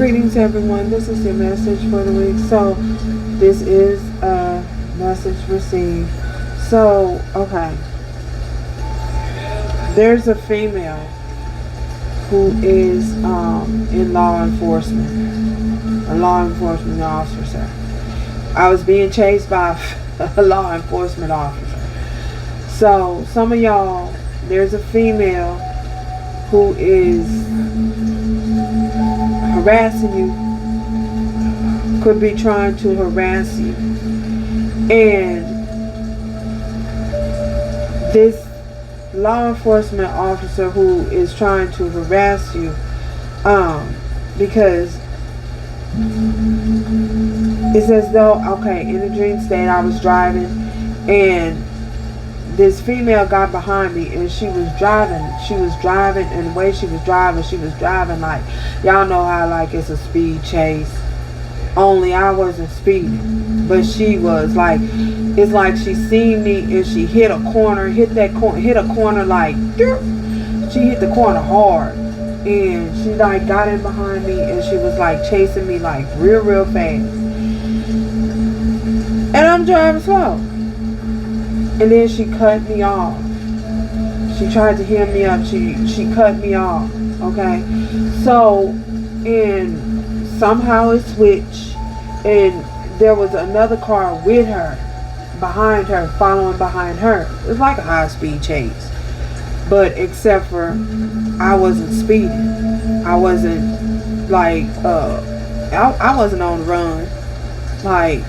Greetings everyone, this is your message for the week. So this is a message received. So, okay. There's a female who is in law enforcement. A law enforcement officer. I was being chased by a law enforcement officer. So some of y'all, there's a female who is harassing you, could be trying to harass you, and this law enforcement officer who is trying to harass you, because it's as though, okay, in a dream state I was driving and this female got behind me and she was driving and the way she was driving like, y'all know how like it's a speed chase, only I wasn't speeding, but she was like, it's like she seen me and she hit a corner like, she hit the corner hard, and she like got in behind me and she was like chasing me like real fast, and I'm driving slow. And then she cut me off. She tried to hear me up. She cut me off. Okay. So, and somehow it switched. And there was another car with her, behind her, following behind her. It was like a high-speed chase. But except for I wasn't speeding. I wasn't like, I wasn't on the run. Like...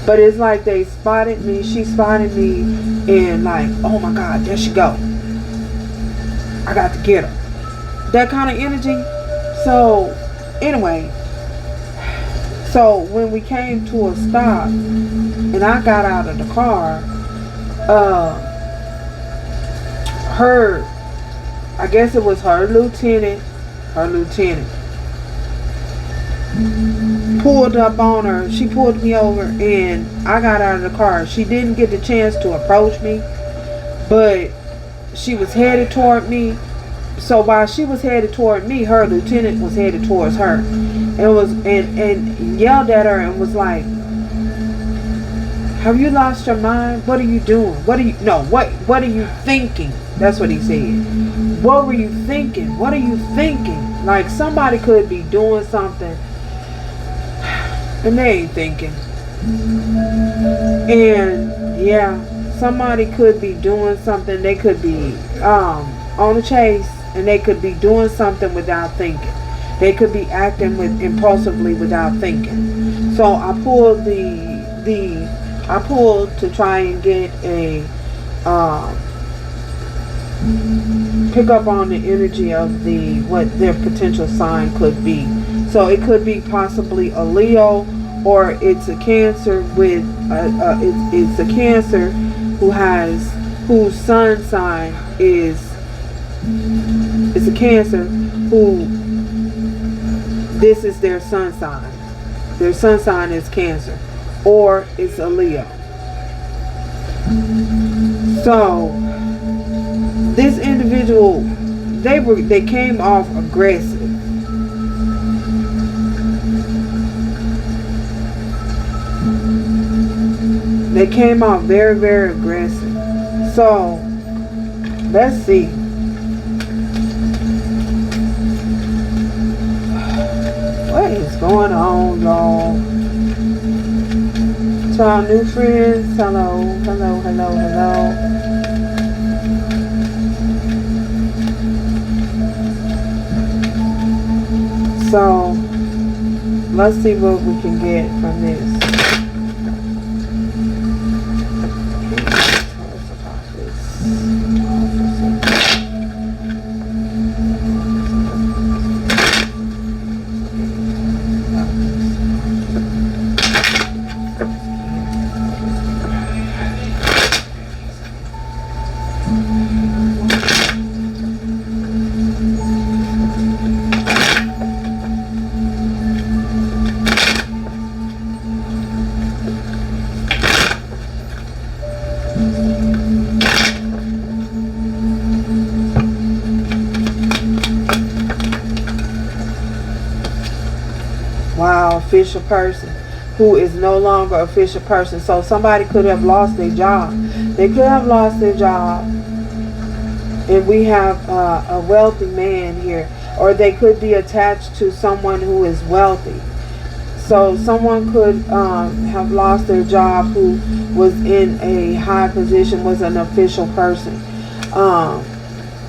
But it's like they spotted me, she spotted me, and like, oh my God, there she go. I got to get her. That kind of energy. So, anyway. So, when we came to a stop, and I got out of the car, I guess it was her lieutenant, pulled up on her. She pulled me over and I got out of the car. She didn't get the chance to approach me, but she was headed toward me. So while she was headed toward me, her lieutenant was headed towards her and yelled at her and was like, have you lost your mind? What are you doing? What are you thinking? That's what he said. What were you thinking? What are you thinking? Like somebody could be doing something and they ain't thinking. And yeah, somebody could be doing something. They could be on a chase and they could be doing something without thinking. They could be acting impulsively without thinking. So I pulled to try and get a pick up on the energy of what their potential sign could be. So it could be possibly a Leo, or it's a Cancer with it's a Cancer whose sun sign is a Cancer who this is their sun sign. Their sun sign is Cancer, or it's a Leo. So this individual, they came off aggressive. They came out very, very aggressive. So, let's see. What is going on, y'all? To our new friends, hello. So, let's see what we can get from this. Wow, official person who is no longer official person. So somebody could have lost their job. They could have lost their job. And we have a wealthy man here. Or they could be attached to someone who is wealthy. So someone could have lost their job who was in a high position, was an official person.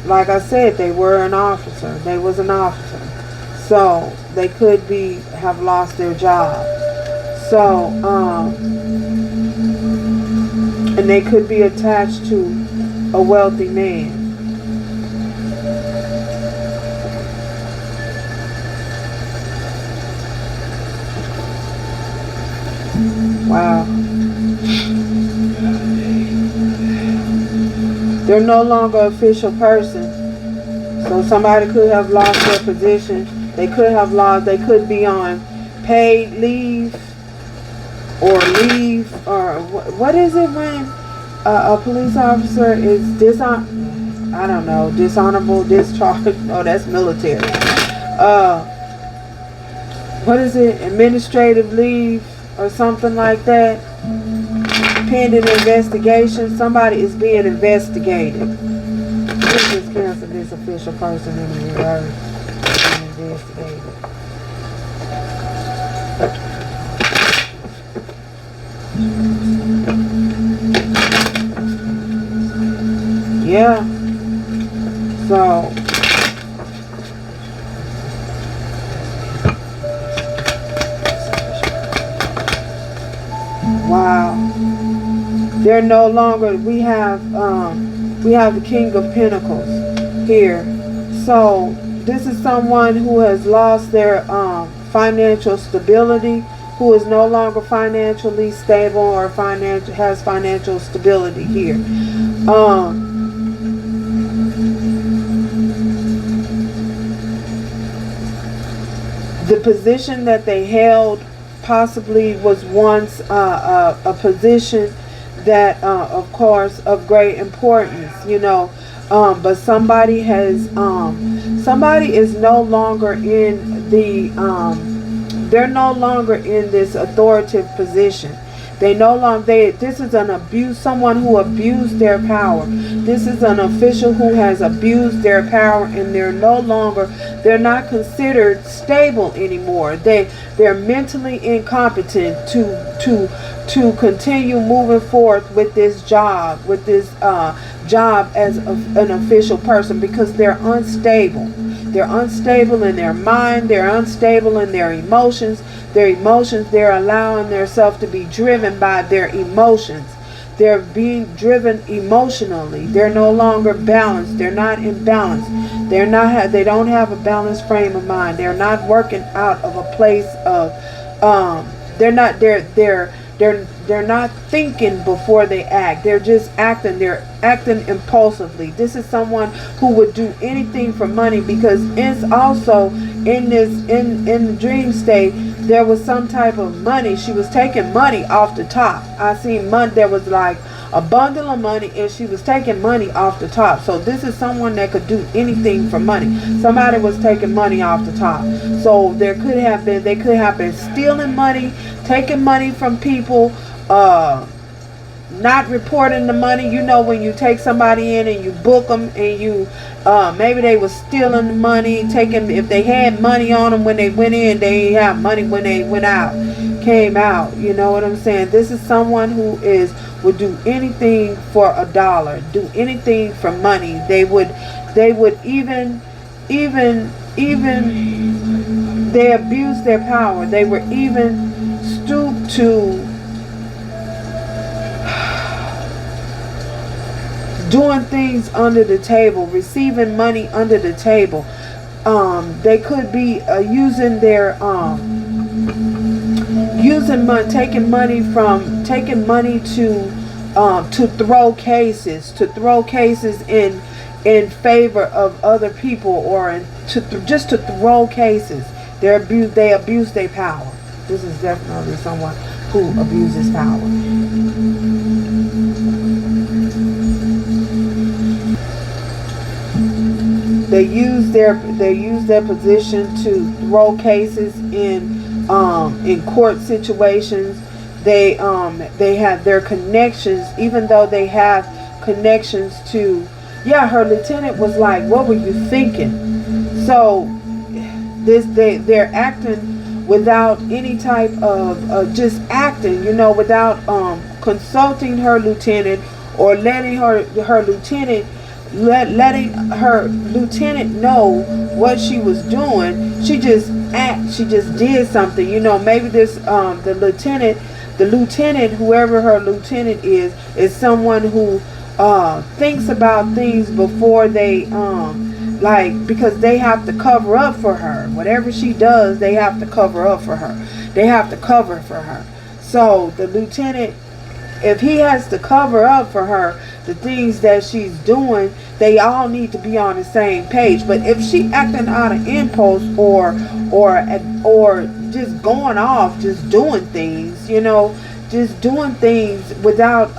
Like I said, they were an officer. They was an officer. So they could have lost their job. So, and they could be attached to a wealthy man. Wow. They're no longer an official person. So somebody could have lost their position. They could be on paid leave or what is it when a police officer is dishonorable discharge? No, that's military. What is it? Administrative leave or something like that. Pending investigation. Somebody is being investigated. Let's just cancel this official person in the reverse. Investigated. Yeah. So wow. They're no longer, we have the King of Pentacles here. So this is someone who has lost their financial stability, who is no longer financially stable or has financial stability here. The position that they held possibly was once a position that, of course, of great importance, you know, but somebody is no longer in they're no longer in this authoritative position. This is an abuse, someone who abused their power. This is an official who has abused their power, and they're not considered stable anymore. They're mentally incompetent to continue moving forth with this job, as an official person, because they're unstable. They're unstable in their mind. They're unstable in their emotions. They're allowing themselves to be driven by their emotions. They're being driven emotionally. They're no longer balanced. They're not in balance. They don't have a balanced frame of mind. They're not working out of a place of they're not thinking before they act. They're just acting. They're acting impulsively. This is someone who would do anything for money, because it's also in the dream state, there was some type of money. She was taking money off the top. I seen money. There was like a bundle of money, and she was taking money off the top. So this is someone that could do anything for money. Somebody was taking money off the top. So they could have been stealing money, taking money from people, not reporting the money. You know, when you take somebody in and you book them, and you maybe they were stealing the money, if they had money on them when they went in, they didn't have money when they came out. You know what I'm saying? This is someone who would do anything for $1, do anything for money. They would even they abused their power. They were even stooped to doing things under the table, receiving money under the table. They could be using money, taking money to throw cases in favor of other people, or just to throw cases. They abuse their power. This is definitely someone who abuses power. They use their position to throw cases in in court situations. They have their connections, even though they have connections to, yeah, her lieutenant was like, what were you thinking? So they're acting without any type of just acting, you know, without consulting her lieutenant, or letting her lieutenant know what she was doing. She just did something, you know. Maybe this the lieutenant, whoever her lieutenant is someone who thinks about things before they like, because they have to cover up for her. Whatever she does, they have to cover up for her. They have to cover for her. So the lieutenant, if he has to cover up for her the things that she's doing, they all need to be on the same page. But if she acting out of impulse, or just going off, just doing things, you know, just doing things without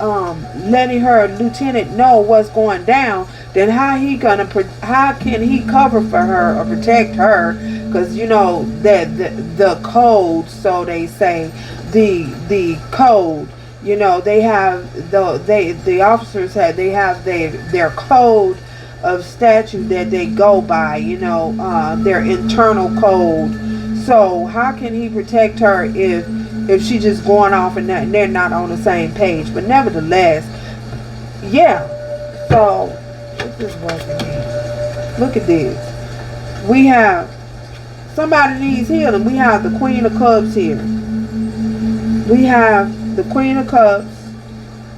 letting her lieutenant know what's going down, then how can he cover for her or protect her? Because, you know, that the code, so they say, the code, you know, they have the officers have their code of statute that they go by, you know, their internal code. So how can he protect her if she just going off and they're not on the same page? But nevertheless, yeah. So what's this working here? Look at this. We have somebody needs healing. We have the Queen of Cups here. We have the Queen of Cups,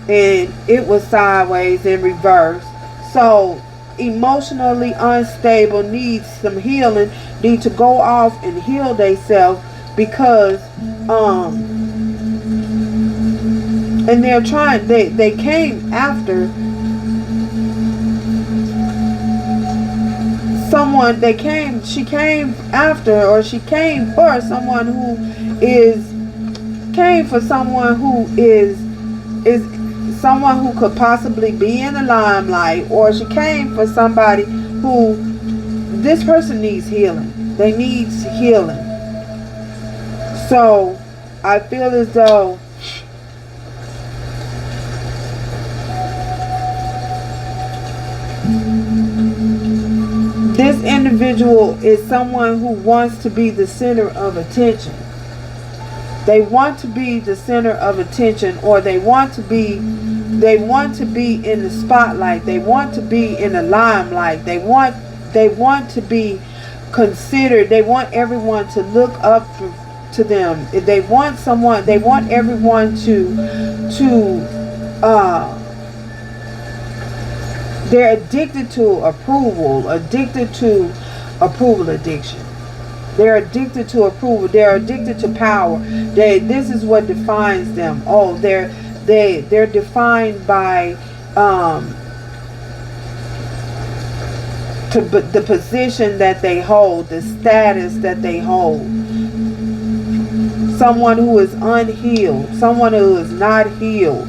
and it was sideways in reverse. So emotionally unstable, needs some healing, need to go off and heal themselves, because and they're trying, they came after someone, she came after, or she came for someone who is someone who could possibly be in the limelight, or she came for somebody who, this person needs healing. They need healing. So I feel as though this individual is someone who wants to be the center of attention. They want to be the center of attention, or they want to be in the spotlight. They want to be in the limelight. They want to be considered. They want everyone to look up to them. They want everyone to they're addicted to approval addiction. They're addicted to approval. They're addicted to power. This is what defines them. Oh, they're defined by the position that they hold, the status that they hold. Someone who is unhealed, someone who is not healed,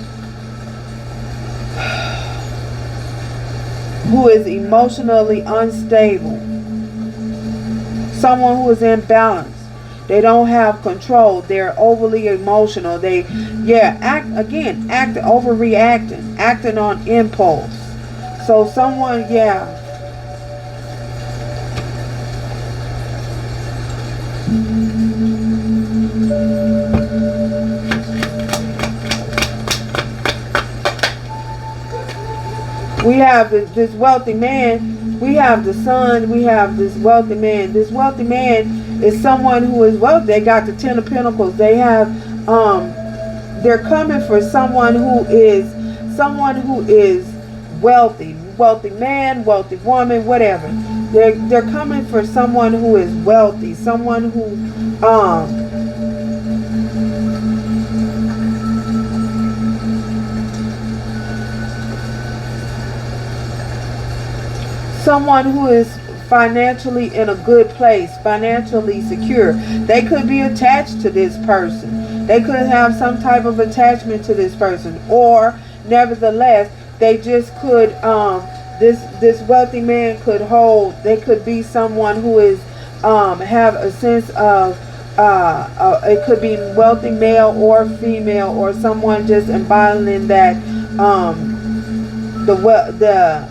who is emotionally unstable. Someone who is imbalanced. They don't have control. They're overly emotional. They, overreacting, acting on impulse. So someone, we have this wealthy man. We have the Sun. We have this wealthy man. This wealthy man is someone who is wealthy. They got the Ten of Pentacles. They have, they're coming for someone who is wealthy. Wealthy man, wealthy woman, whatever. They're coming for someone who is wealthy. Someone who, someone who is financially in a good place, financially secure. They could be attached to this person. They could have some type of attachment to this person, or nevertheless, they just could. This wealthy man could hold. They could be someone who is have a sense of it could be wealthy male or female, or someone just embodying that the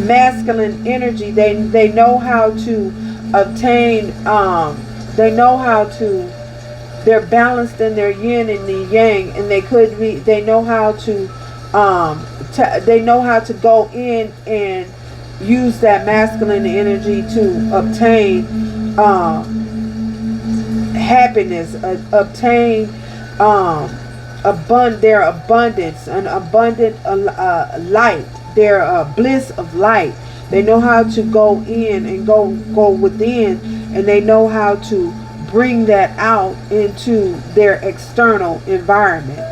masculine energy. They know how to obtain, they know how to, they're balanced in their yin and the yang, and they know how to they know how to go in and use that masculine energy to obtain happiness, obtain their abundance, an abundant light, their bliss of light. They know how to go in and go within, and they know how to bring that out into their external environment,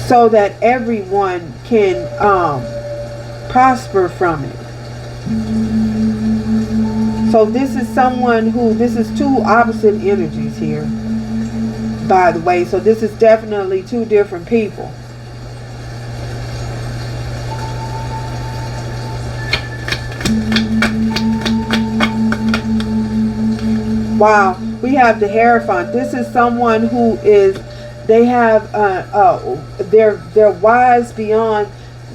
so that everyone can prosper from it. So this is someone who, this is two opposite energies here, by the way. So this is definitely two different people. Wow, we have the Hierophant. This is someone who is, they have they're wise beyond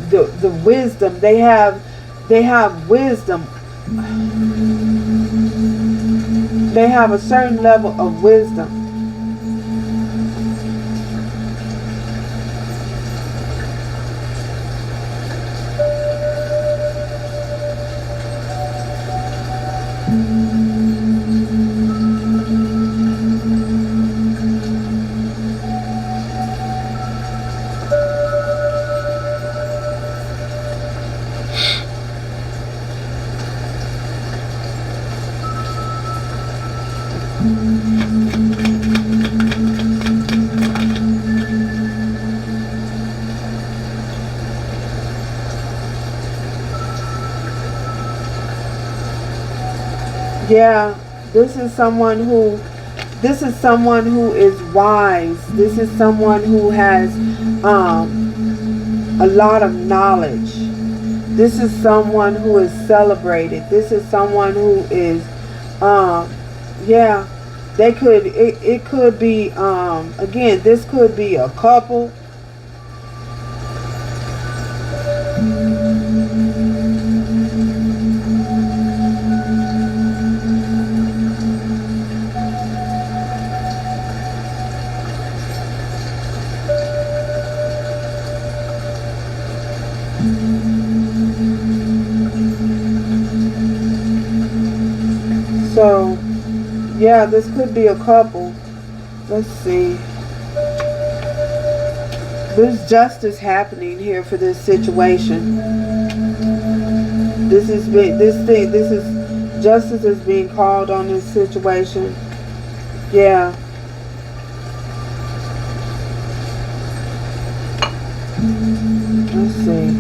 the wisdom. They have wisdom. They have a certain level of wisdom. Yeah, this is someone who is wise. This is someone who has a lot of knowledge. This is someone who is celebrated. This is someone who is yeah, they could, it could be again, this could be a couple. So, yeah, this could be a couple. Let's see. There's justice happening here for this situation. This is justice is being called on this situation. Yeah. Let's see.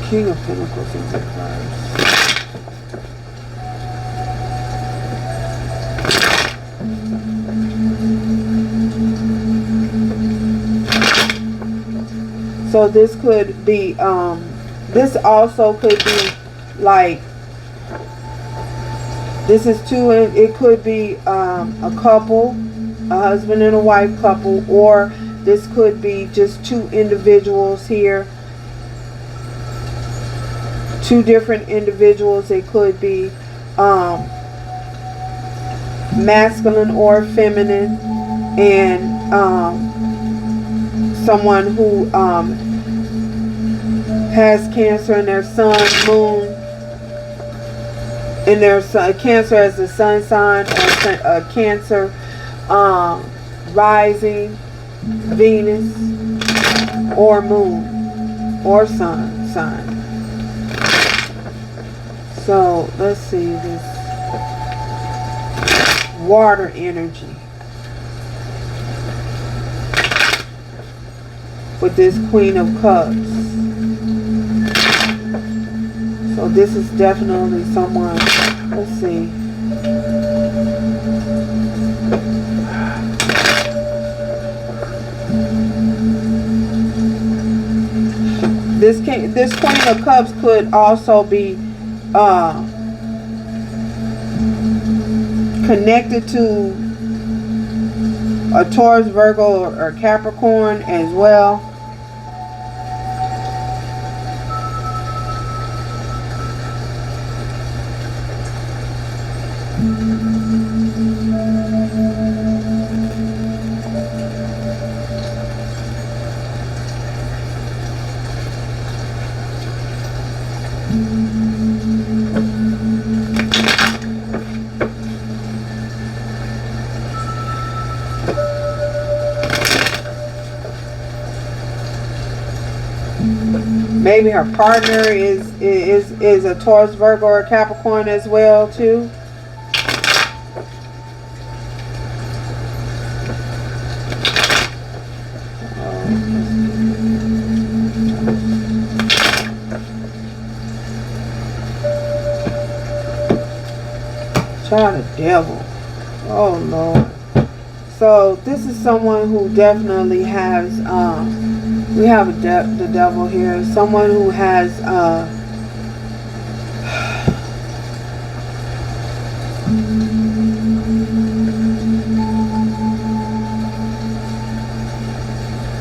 King of Pentacles in reverse. So this could be, this also could be like, this is two, it could be a couple, a husband and a wife couple, or this could be just two individuals here. Two different individuals. It could be masculine or feminine, and someone who has Cancer in their sun, moon, in their sun, Cancer as the sun sign, or Cancer rising, Venus, or moon, or sun sign. So let's see this water energy with this Queen of Cups. So this is definitely someone, let's see. this Queen of Cups could also be connected to a Taurus, Virgo, or Capricorn as well. Maybe her partner is a Taurus, Virgo, or Capricorn as well too. Child of devil. Oh Lord. So this is someone who definitely has we have the devil here. Someone who has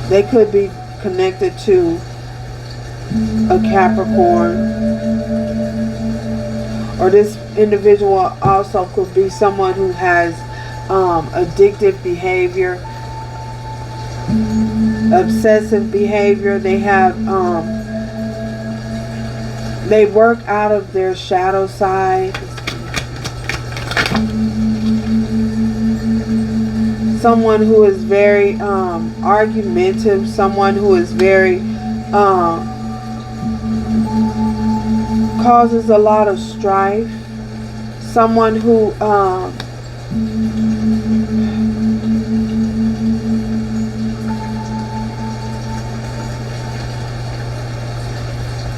they could be connected to a Capricorn, or this individual also could be someone who has addictive behavior, obsessive behavior. They have they work out of their shadow side. Someone who is very argumentative, someone who is very causes a lot of strife, someone who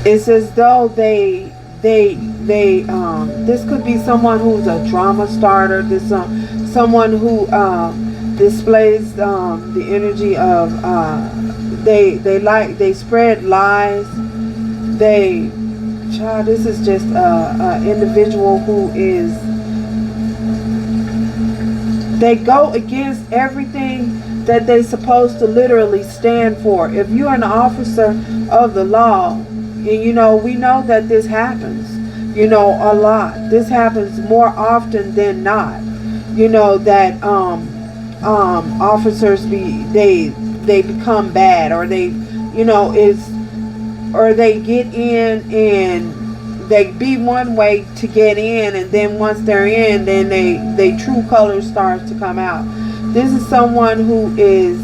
it's as though they this could be someone who's a drama starter. This someone who displays the energy of they spread lies. This is just a individual who is, they go against everything that they're supposed to literally stand for. If you're an officer of the law, and you know, we know that this happens, you know, a lot. This happens more often than not, you know, that officers they become bad, or they, you know, or they get in and they be one way to get in, and then once they're in, then they true colors starts to come out. This is someone who is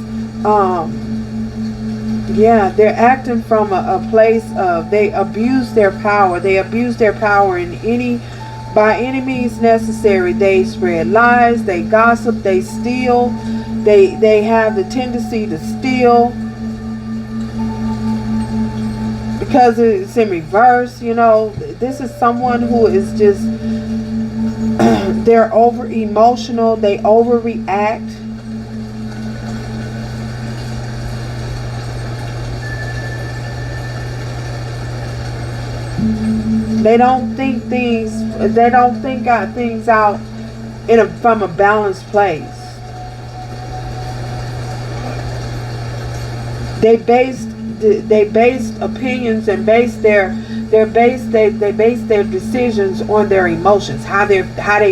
they're acting from a place of, they abuse their power. They abuse their power by any means necessary. They spread lies, they gossip, they steal, they have the tendency to steal because it's in reverse. You know, this is someone who is just they're over emotional, they overreact. They don't think things out from a balanced place. They based opinions and base their decisions on their emotions, how they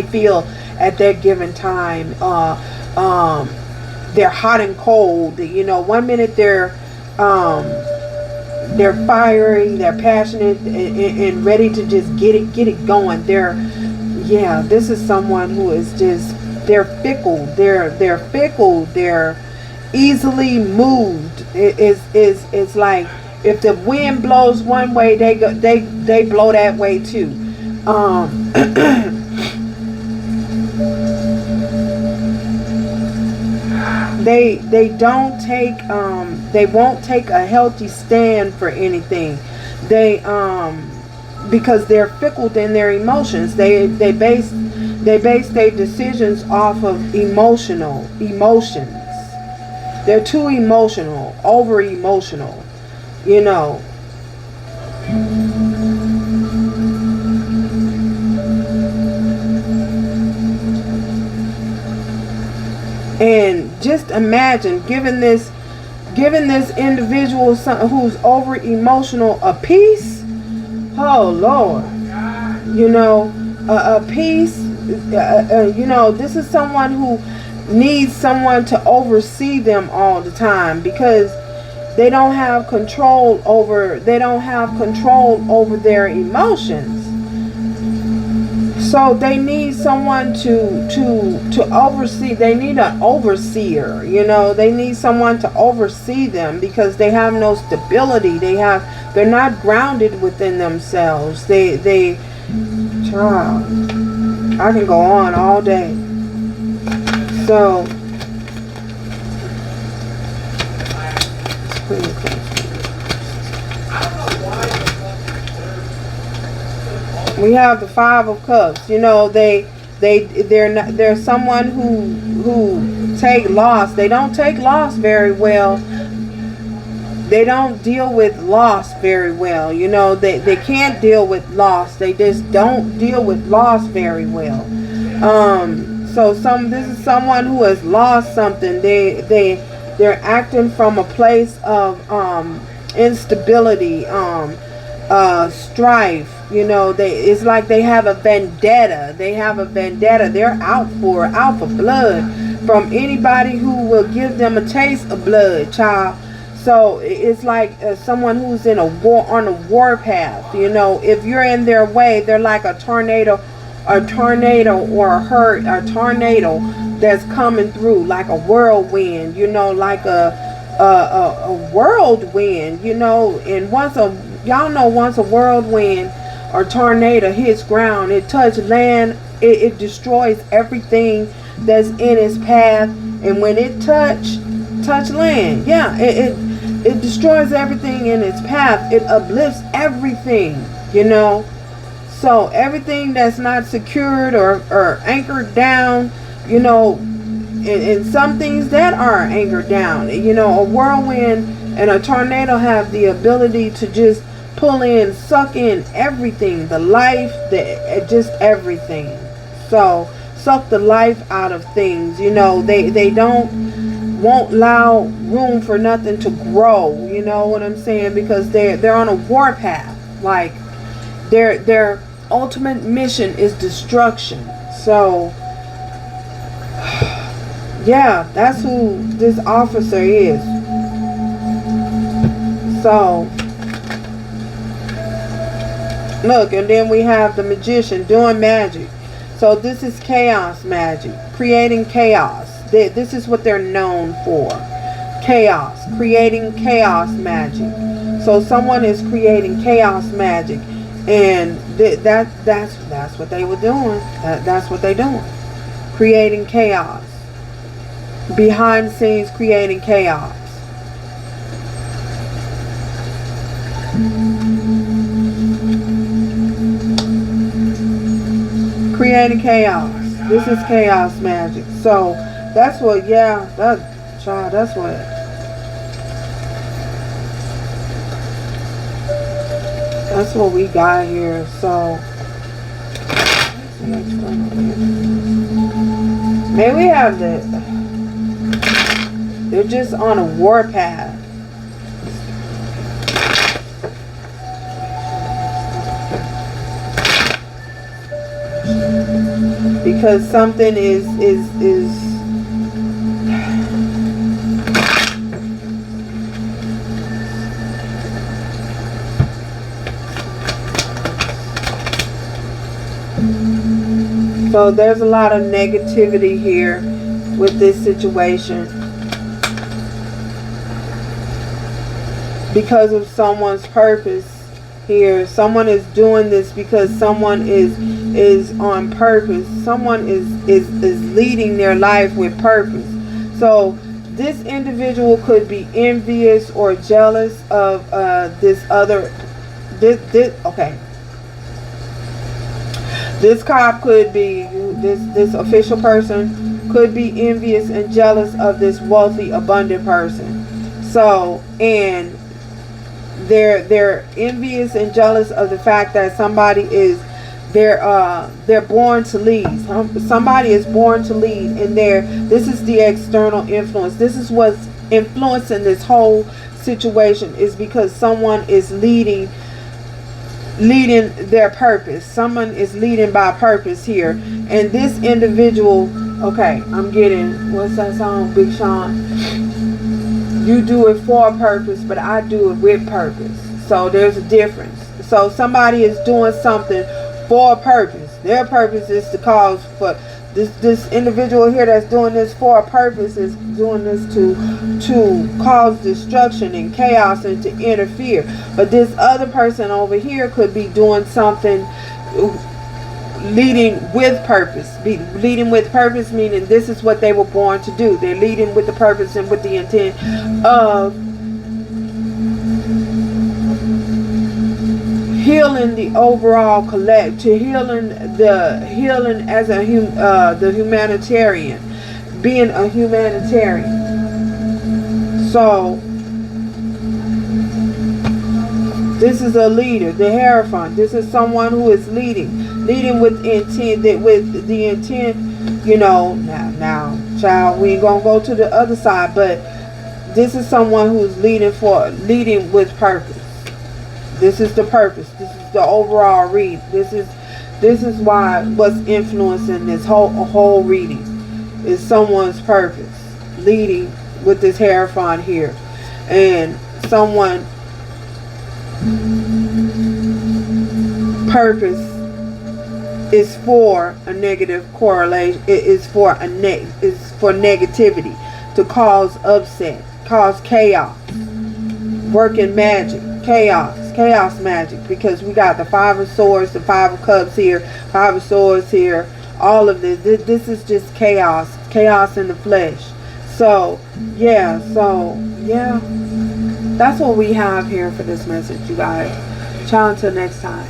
feel at that given time. They're hot and cold. You know, one minute they're fiery, they're passionate, and ready to just get it going. This is someone who is just, they're fickle. They're fickle. They're easily moved. It's like if the wind blows one way, they blow that way too. They won't take a healthy stand for anything. Because they're fickle in their emotions. They base their decisions off of emotions. They're too emotional, over emotional, you know. And just imagine giving this individual who's over emotional a peace. Oh Lord, you know, a peace. You know, this is someone who needs someone to oversee them all the time, because they don't have control over their emotions. So they need someone to oversee. They need an overseer, you know. They need someone to oversee them, because they have no stability. They're not grounded within themselves. Child, I can go on all day. So we have the Five of Cups. You know, they're someone who take loss. They don't take loss very well. They don't deal with loss very well. You know, they can't deal with loss. They just don't deal with loss very well. So this is someone who has lost something. They're acting from a place of instability, strife. You know, it's like they have a vendetta. They're out for blood from anybody who will give them a taste of blood, child. So it's like someone who's on a warpath. You know, if you're in their way, they're like a tornado or a tornado that's coming through, like a whirlwind. You know, like a whirlwind. You know, and once a whirlwind or tornado hits ground, it touches land, it destroys everything that's in its path. And when it touch land, yeah, it destroys everything in its path. It uplifts everything, you know. So everything that's not secured or anchored down, you know, and some things that are anchored down, you know, a whirlwind and a tornado have the ability to just pull in, suck in everything, the life, just everything. So suck the life out of things, you know. They won't allow room for nothing to grow, you know what I'm saying, because they're on a warpath. Like their ultimate mission is destruction. So yeah, that's who this officer is. So look, and then we have the magician doing magic. So this is chaos magic, creating chaos. This is what they're known for. Chaos, creating chaos magic. So someone is creating chaos magic, and that's what they were doing. That's what they're doing. Creating chaos. Behind the scenes, creating chaos. Creating chaos. This is chaos magic. So that's what, yeah, that's what we got here. So maybe we have they're just on a warpath. Because something is so there's a lot of negativity here with this situation because of someone's purpose here. Someone is doing this because someone is on purpose. Someone is leading their life with purpose. So this individual could be envious or jealous of this cop could be, this official person could be envious and jealous of this wealthy, abundant person. So, and they're envious and jealous of the fact that somebody is they're born to lead. Somebody is born to lead, and this is the external influence. This is what's influencing this whole situation, is because someone is leading their purpose. Someone is leading by purpose here, and this individual, okay, I'm getting, what's that song, Big Sean? You do it for a purpose, but I do it with purpose. So there's a difference. So somebody is doing something for a purpose. Their purpose is to cause, for this individual here that's doing this for a purpose is doing this to cause destruction and chaos and to interfere. But this other person over here could be doing something, leading with purpose. Leading with purpose meaning this is what they were born to do. They're leading with the purpose and with the intent of healing the overall collective, healing as a the humanitarian, being a humanitarian. So this is a leader, the Hierophant. This is someone who is leading with intent, with the intent, you know. Now, child, we ain't gonna go to the other side, but this is someone who's leading with purpose. This is the purpose. This is the overall read. This is why what's influencing this whole reading is someone's purpose, leading with this Hierophant here, and someone purpose is for a negative correlation. It is for negativity, to cause upset, cause chaos, working magic, chaos magic, because we got the Five of Swords, the Five of Cups here, Five of Swords here, all of this is just chaos in the flesh. So yeah, that's what we have here for this message, you guys. Ciao, until next time.